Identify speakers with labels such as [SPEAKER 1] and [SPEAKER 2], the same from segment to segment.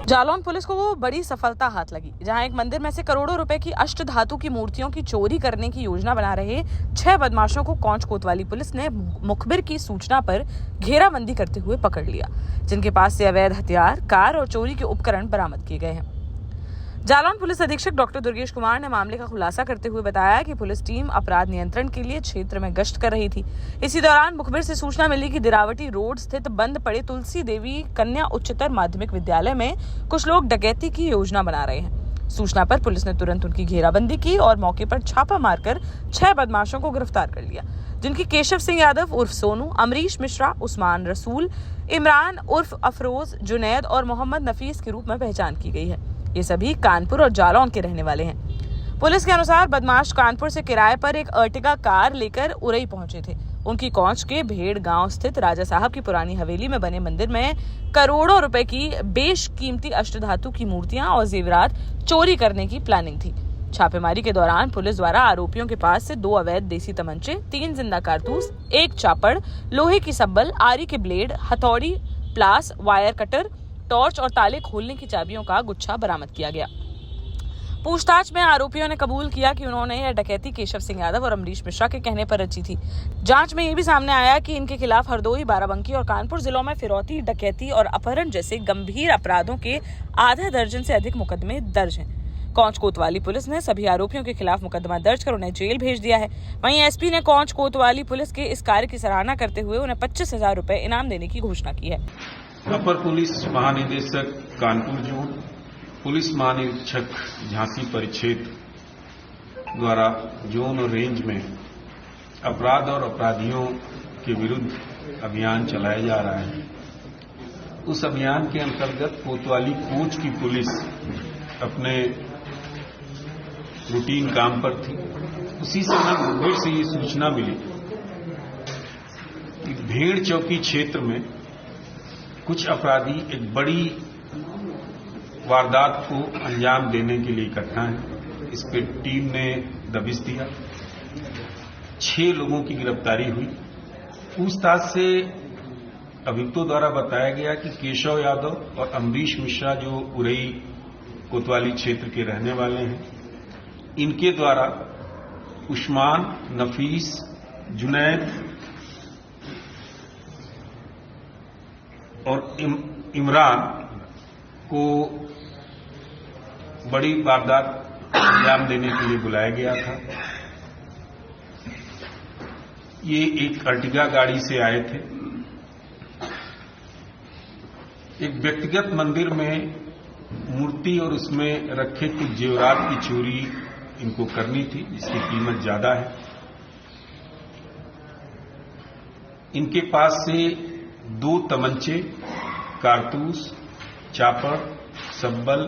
[SPEAKER 1] Jalaun police को बड़ी सफलता हाथ लगी, जहां एक मंदिर में से करोड़ों रुपए की अष्ट धातु की मूर्तियों की चोरी करने की योजना बना रहे 6 बदमाशों को कौंच कोतवाली पुलिस ने मुखबिर की सूचना पर घेराबंदी करते हुए पकड़ लिया, जिनके पास से अवैध हथियार, कार और चोरी के उपकरण बरामद किए गए हैं। जालौन पुलिस अधीक्षक डॉक्टर दुर्गेश कुमार ने मामले का खुलासा करते हुए बताया कि पुलिस टीम अपराध नियंत्रण के लिए क्षेत्र में गश्त कर रही थी। इसी दौरान मुखबिर से सूचना मिली कि दिरावटी रोड स्थित बंद पड़े तुलसी देवी कन्या उच्चतर माध्यमिक विद्यालय में कुछ लोग डकैती की योजना बना रहे हैं। सूचना पर पुलिस ने तुरंत उनकी घेराबंदी की और मौके पर छापा मारकर 6 बदमाशों को गिरफ्तार कर लिया, जिनकी केशव सिंह यादव उर्फ सोनू, अमरीश मिश्रा, उस्मान रसूल, इमरान उर्फ अफरोज, जुनैद और मोहम्मद नफीस के रूप में पहचान की गई है। ये सभी कानपुर और जालौन के रहने वाले हैं। पुलिस के अनुसार बदमाश कानपुर से किराए पर एक अर्टिगा कार लेकर उरई पहुंचे थे। उनकी कौंच के भेड़ गांव स्थित राजा साहब की पुरानी हवेली में बने मंदिर में करोड़ों रुपए की बेशकीमती अष्टधातु की मूर्तियां और जेवरात चोरी करने की प्लानिंग थी। छापेमारी के दौरान पुलिस द्वारा आरोपियों के पास से 2 अवैध देसी तमंचे, 3 जिंदा कारतूस, 1 चापड़, लोहे की सब्बल, आरी के ब्लेड, हथौड़ी, प्लास, वायर कटर, टॉर्च और ताले खोलने की चाबियों का गुच्छा बरामद किया गया। पूछताछ में आरोपियों ने कबूल किया कि उन्होंने यह डकैती केशव सिंह यादव और अमरीश मिश्रा के कहने पर रची थी। जांच में यह भी सामने आया कि इनके खिलाफ हरदोई, बाराबंकी और कानपुर जिलों में फिरौती, डकैती और अपहरण जैसे गंभीर अपराधों के आधा दर्जन से अधिक मुकदमे दर्ज हैं। कौंच कोतवाली पुलिस ने सभी आरोपियों के खिलाफ मुकदमा दर्ज कर उन्हें जेल भेज दिया है। वहीं एसपी ने कौंच कोतवाली पुलिस के इस कार्य की सराहना करते हुए उन्हें 25,000 रुपए इनाम देने की घोषणा की है।
[SPEAKER 2] अपर पुलिस महानिदेशक कानपुर जोन, पुलिस महानिरीक्षक झांसी परिक्षेत्र द्वारा जोन और रेंज में अपराध और अपराधियों के विरुद्ध अभियान चलाया जा रहा है। उस अभियान के अंतर्गत कोतवाली कोच की पुलिस अपने रूटीन काम पर थी। उसी समय मुखबिर से ये सूचना मिली कि भेड़ चौकी क्षेत्र में कुछ अपराधी एक बड़ी वारदात को अंजाम देने के लिए इकट्ठा हैं। इस पर टीम ने दबिश दिया, 6 लोगों की गिरफ्तारी हुई। पूछताछ से अभियुक्तों द्वारा बताया गया कि केशव यादव और अमरीश मिश्रा, जो उरई कोतवाली क्षेत्र के रहने वाले हैं, इनके द्वारा उस्मान, नफीस, जुनैद और इमरान को बड़ी वारदात अंजाम देने के लिए बुलाया गया था। ये एक अर्टिगा गाड़ी से आए थे। एक व्यक्तिगत मंदिर में मूर्ति और उसमें रखे कुछ जेवरात की चोरी इनको करनी थी, जिसकी कीमत ज्यादा है। इनके पास से 2 तमंचे, कारतूस, चापड़, सब्बल,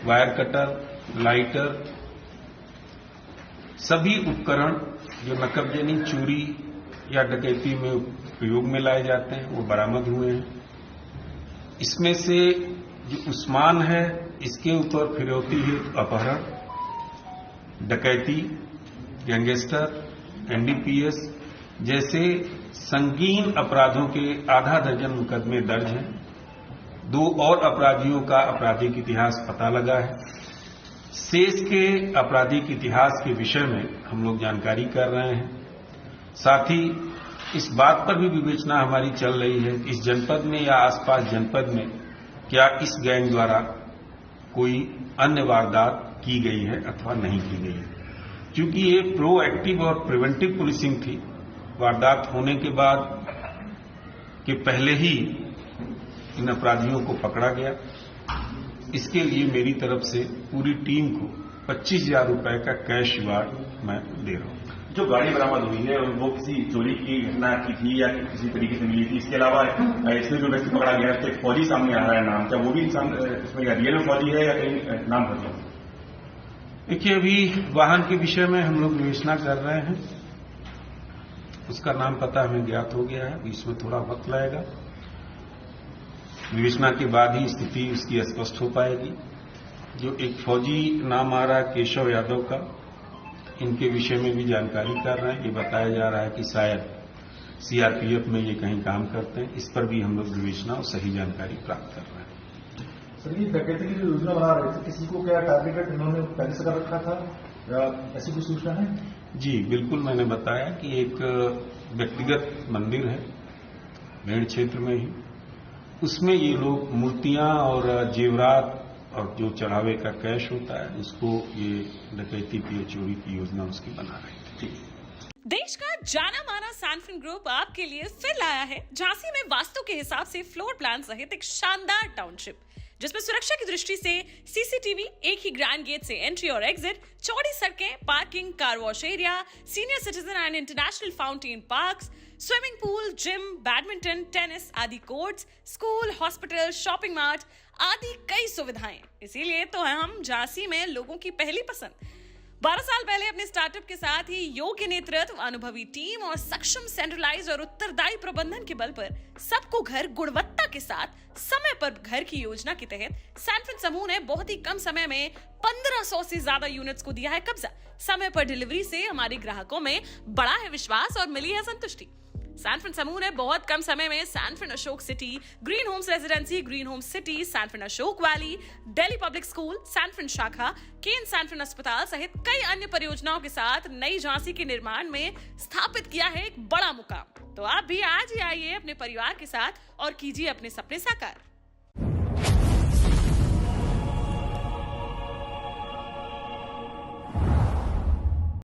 [SPEAKER 2] वायर कटर, लाइटर, सभी उपकरण जो नकबजनी, चोरी या डकैती में प्रयोग में लाए जाते हैं, वो बरामद हुए हैं। इसमें से जो उस्मान है, इसके ऊपर फिरौती है, अपहरण, डकैती, गैंगस्टर, एनडीपीएस जैसे संगीन अपराधों के आधा दर्जन मुकदमे दर्ज हैं। 2 और अपराधियों का आपराधिक इतिहास पता लगा है। शेष के आपराधिक इतिहास के विषय में हम लोग जानकारी कर रहे हैं। साथ ही इस बात पर भी विवेचना हमारी चल रही है कि इस जनपद में या आसपास जनपद में क्या इस गैंग द्वारा कोई अन्य वारदात की गई है अथवा नहीं की गई है। क्योंकि ये प्रोएक्टिव और प्रिवेंटिव पुलिसिंग थी, वारदात होने के बाद के पहले ही इन अपराधियों को पकड़ा गया। इसके लिए मेरी तरफ से पूरी टीम को 25,000 रुपए का कैश रिवार्ड मैं दे रहा हूं।
[SPEAKER 3] जो गाड़ी बरामद हुई है वो किसी चोरी की घटना की थी या किसी तरीके से मिली थी? इसके अलावा इसमें जो व्यक्ति पकड़ा गया है, फौजी सामने आ रहा है नाम, क्या वो भी इसमें रियल में फौजी है या कहीं नाम फौजी?
[SPEAKER 2] देखिए, अभी वाहन के विषय में हम लोग विवेचना कर रहे हैं। उसका नाम पता हमें ज्ञात हो गया है, इसमें थोड़ा वक्त लगेगा। विवेचना के बाद ही स्थिति उसकी स्पष्ट हो पाएगी। जो एक फौजी नाम आ रहा है केशव यादव का, इनके विषय में भी जानकारी कर रहे हैं। ये बताया जा रहा है कि शायद सीआरपीएफ में ये कहीं काम करते हैं। इस पर भी हम लोग विवेचना और सही जानकारी प्राप्त कर रहे हैं।
[SPEAKER 4] सर ये डकैती की जो योजना बना रहे थे, किसी को क्या टारगेटेड इन्होंने पहले से कर रखा था या ऐसी कोई सूचना है?
[SPEAKER 2] जी बिल्कुल, मैंने बताया कि एक व्यक्तिगत मंदिर है मेड़ क्षेत्र में ही, उसमें ये लोग मूर्तियां और जेवरात और जो चढ़ावे का कैश होता है उसको ये डकैती की चोरी की योजना उसकी बना रहे थे।
[SPEAKER 1] देश का जाना माना सैनफिन ग्रुप आपके लिए फिर लाया है झांसी में वास्तु के हिसाब से फ्लोर प्लान सहित एक शानदार टाउनशिप, जिसमें सुरक्षा की दृष्टि से सीसीटीवी, एक ही ग्रैंड गेट से एंट्री और एग्जिट, चौड़ी सड़कें, parking, car wash area, senior citizen and international fountain parks, swimming pool, gym, badminton, tennis आदि courts, school, hospital, shopping mart आदि कई सुविधाएं। इसीलिए तो हम झांसी में लोगों की पहली पसंद। 12 साल पहले अपने स्टार्टअप के साथ ही योग्य नेतृत्व, अनुभवी टीम और सक्षम सेंट्रलाइज और उत्तरदायी प्रबंधन के बल पर सबको घर गुणवत्ता के साथ समय पर घर की योजना के तहत सैनफिन समूह ने बहुत ही कम समय में 1500 से ज्यादा यूनिट्स को दिया है कब्जा। समय पर डिलीवरी से हमारे ग्राहकों में बड़ा है विश्वास और मिली है संतुष्टि। सैनफिन समूह ने बहुत कम समय में सैनफिन Ashok city, green homes residency, green homes city, सैनफिन Ashok valley, Delhi public school, सैनफिन शाखा, केन सैनफिन अस्पताल सहित कई अन्य परियोजनाओं के साथ नई झांसी के निर्माण में स्थापित किया है एक बड़ा मुकाम। तो आप भी आज ही आइए अपने परिवार के साथ और कीजिए अपने सपने साकार।